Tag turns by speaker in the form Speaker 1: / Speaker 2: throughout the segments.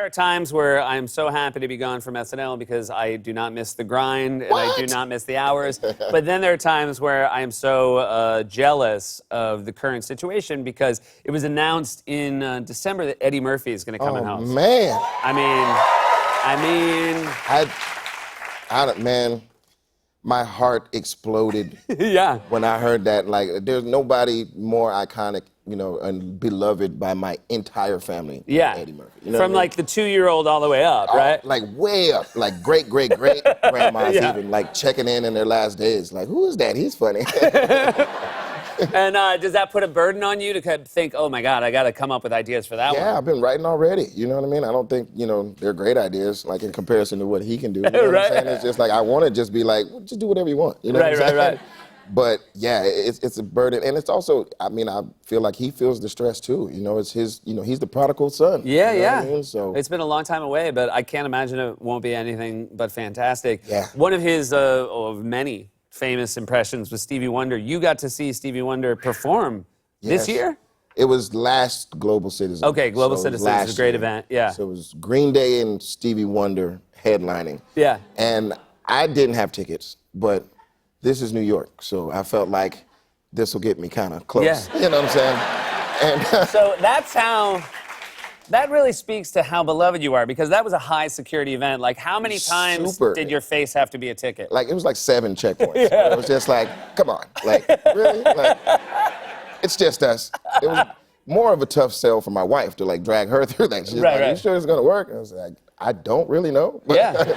Speaker 1: are times where I'm so happy to be gone from SNL because I do not miss the grind and I do not miss the hours. But then there are times where I am so jealous of the current situation because it was announced in December that Eddie Murphy is going to come and host.
Speaker 2: Man. Man, my heart exploded.
Speaker 1: Yeah.
Speaker 2: When I heard that, like, there's nobody more iconic, you know, and beloved by my entire family.
Speaker 1: Yeah.
Speaker 2: Than Eddie Murphy. You know
Speaker 1: From like the 2-year-old all the way up, right?
Speaker 2: Like way up, like great grandmas
Speaker 1: Yeah.
Speaker 2: even like checking in their last days. Like, who is that? He's funny.
Speaker 1: And does that put a burden on you to kind of think, oh my God, I got to come up with ideas for that one?
Speaker 2: Yeah, I've been writing already. You know what I mean? I don't think, you know, they're great ideas, like in comparison to what he can do. You know what
Speaker 1: Right.
Speaker 2: I'm saying? It's just like, I want to just be like, well, just do whatever you want. You know what I'm saying?
Speaker 1: Right.
Speaker 2: But yeah, it's a burden. And it's also, I mean, I feel like he feels the stress too. You know, it's his, you know, he's the prodigal son.
Speaker 1: Yeah,
Speaker 2: you know
Speaker 1: yeah.
Speaker 2: what I mean? So
Speaker 1: it's been a long time away, but I can't imagine it won't be anything but fantastic.
Speaker 2: Yeah.
Speaker 1: One of his, of many famous impressions was Stevie Wonder. You got to see Stevie Wonder perform this
Speaker 2: Yes.
Speaker 1: year?
Speaker 2: It was last Global Citizen.
Speaker 1: Okay, Global
Speaker 2: So it was
Speaker 1: Citizen is
Speaker 2: last
Speaker 1: a great
Speaker 2: year.
Speaker 1: event, yeah.
Speaker 2: So it was Green Day and Stevie Wonder headlining.
Speaker 1: Yeah.
Speaker 2: And I didn't have tickets, but this is New York, so I felt like this will get me kind of close.
Speaker 1: Yeah.
Speaker 2: You know what I'm saying? And
Speaker 1: So that really speaks to how beloved you are, because that was a high security event. Like, how many times
Speaker 2: Super.
Speaker 1: did your face have to be a ticket?
Speaker 2: like, it was like 7 checkpoints. It was just like, come on, like, really? Like, it's just us. It was more of a tough sell for my wife to like drag her through that. She's like, you sure it's gonna work? And I was like, I don't really know. But
Speaker 1: Yeah.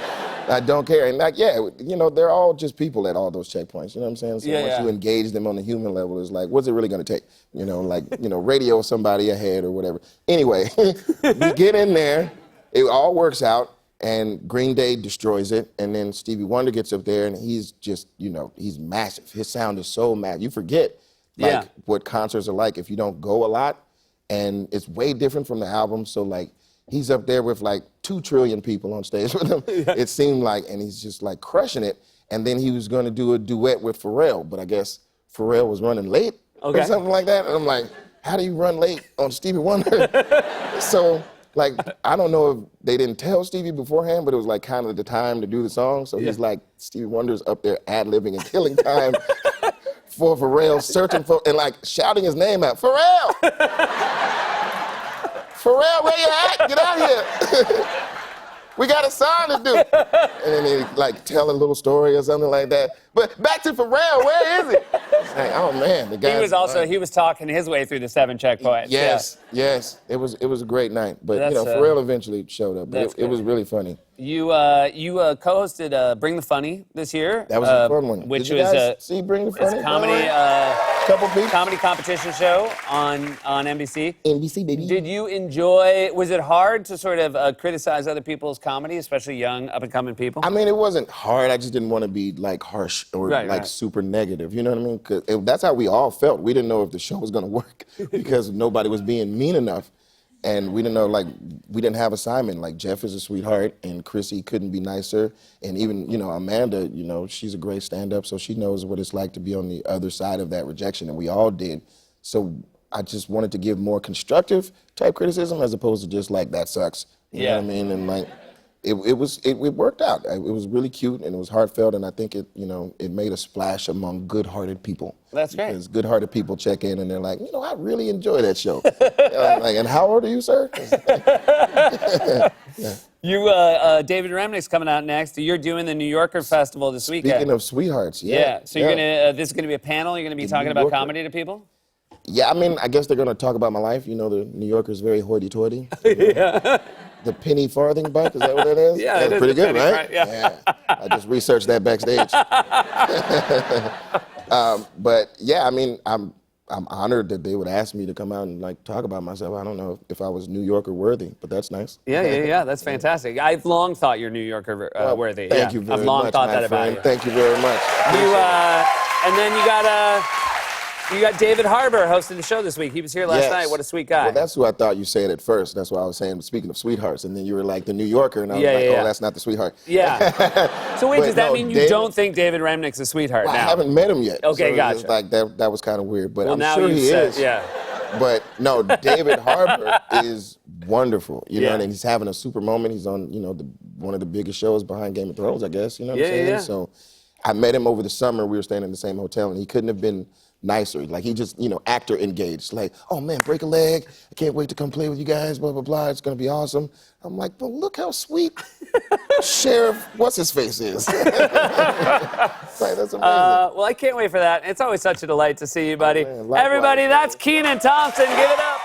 Speaker 2: I don't care. And like, yeah, you know, they're all just people at all those checkpoints. You know what I'm saying? So once you engage them on the human level, it's like, what's it really gonna take? You know, like, you know, radio somebody ahead or whatever. Anyway, we get in there, it all works out, and Green Day destroys it, and then Stevie Wonder gets up there, and he's just, you know, he's massive. His sound is so massive. You forget, like, what concerts are like if you don't go a lot, and it's way different from the album, so, like, he's up there with, like, 2 trillion people on stage with him, it seemed like, and he's just, like, crushing it, and then he was gonna do a duet with Pharrell, but I guess Pharrell was running late or something like that, and I'm like, how do you run late on Stevie Wonder? So, like, I don't know if they didn't tell Stevie beforehand, but it was like kind of the time to do the song. So he's like, Stevie Wonder's up there ad-libbing and killing time for Pharrell, searching for, and like shouting his name out, Pharrell! Pharrell, where you at? Get out here. We got a song to do. And then he like tell a little story or something like that. But back to Pharrell, where is it? It's like, oh man, the guy.
Speaker 1: He was talking his way through the 7 checkpoints.
Speaker 2: Yes. It was a great night. But you know, Pharrell eventually showed up. But it was really funny.
Speaker 1: You co-hosted Bring the Funny this year.
Speaker 2: That was a fun one.
Speaker 1: Which
Speaker 2: Did you
Speaker 1: was
Speaker 2: guys see Bring the Funny?
Speaker 1: It's comedy
Speaker 2: couple people.
Speaker 1: comedy competition show on NBC.
Speaker 2: NBC, baby.
Speaker 1: Did you enjoy? Was it hard to sort of criticize other people's comedy, especially young up-and-coming people?
Speaker 2: I mean, it wasn't hard. I just didn't want to be like harsh or super negative. You know what I mean? Because that's how we all felt. We didn't know if the show was going to work because nobody was being mean enough. And we didn't know, like, we didn't have Simon. Like, Jeff is a sweetheart, and Chrissy couldn't be nicer. And even, you know, Amanda, you know, she's a great stand-up, so she knows what it's like to be on the other side of that rejection, and we all did. So I just wanted to give more constructive type criticism as opposed to just, like, that sucks. You know what I mean? And, like, it worked out. It was really cute, and it was heartfelt, and I think it made a splash among good-hearted people.
Speaker 1: That's great.
Speaker 2: Because good-hearted people check in, and they're like, you know, I really enjoy that show. Like, and how old are you, sir?
Speaker 1: David Remnick's coming out next. You're doing the New Yorker Festival this weekend.
Speaker 2: Speaking of sweethearts,
Speaker 1: So you're gonna. This is gonna be a panel. You're gonna be talking about comedy to people.
Speaker 2: Yeah, I mean, I guess they're gonna talk about my life. You know, the New Yorker's very hoity-toity. The penny farthing bike, is that what that is?
Speaker 1: Yeah,
Speaker 2: that's pretty good, right?
Speaker 1: Yeah.
Speaker 2: I just researched that backstage. But yeah, I mean, I'm honored that they would ask me to come out and like talk about myself. I don't know if I was New Yorker worthy, but that's nice.
Speaker 1: Yeah. That's fantastic. I've long thought you're New Yorker worthy.
Speaker 2: Thank you very much.
Speaker 1: I've long thought that
Speaker 2: friend.
Speaker 1: about you.
Speaker 2: Thank you very much.
Speaker 1: And then you got David Harbour hosting the show this week. He was here last night. What a sweet guy.
Speaker 2: Well, that's who I thought you said at first. That's why I was saying, speaking of sweethearts, and then you were like the New Yorker, and I was oh, that's not the sweetheart.
Speaker 1: Yeah. So wait, does that mean you don't think David Remnick's a sweetheart now?
Speaker 2: I haven't met him yet.
Speaker 1: Okay,
Speaker 2: so
Speaker 1: gotcha.
Speaker 2: It's like that was kind of weird, but
Speaker 1: well,
Speaker 2: I'm
Speaker 1: now
Speaker 2: sure he is.
Speaker 1: Yeah.
Speaker 2: But no, David Harbour is wonderful. You know,
Speaker 1: Yeah.
Speaker 2: and he's having a super moment. He's on, one of the biggest shows behind Game of Thrones, I guess. You know what I'm saying?
Speaker 1: Yeah.
Speaker 2: So I met him over the summer. We were staying in the same hotel, and he couldn't have been nicer. Like, he just, actor engaged. Like, oh man, break a leg. I can't wait to come play with you guys, blah, blah, blah. It's gonna be awesome. I'm like, well, look how sweet Sheriff What's-His-Face is. Like, that's amazing.
Speaker 1: Well, I can't wait for that. It's always such a delight to see you, buddy.
Speaker 2: man, likewise.
Speaker 1: Everybody, that's Kenan Thompson. Give it up.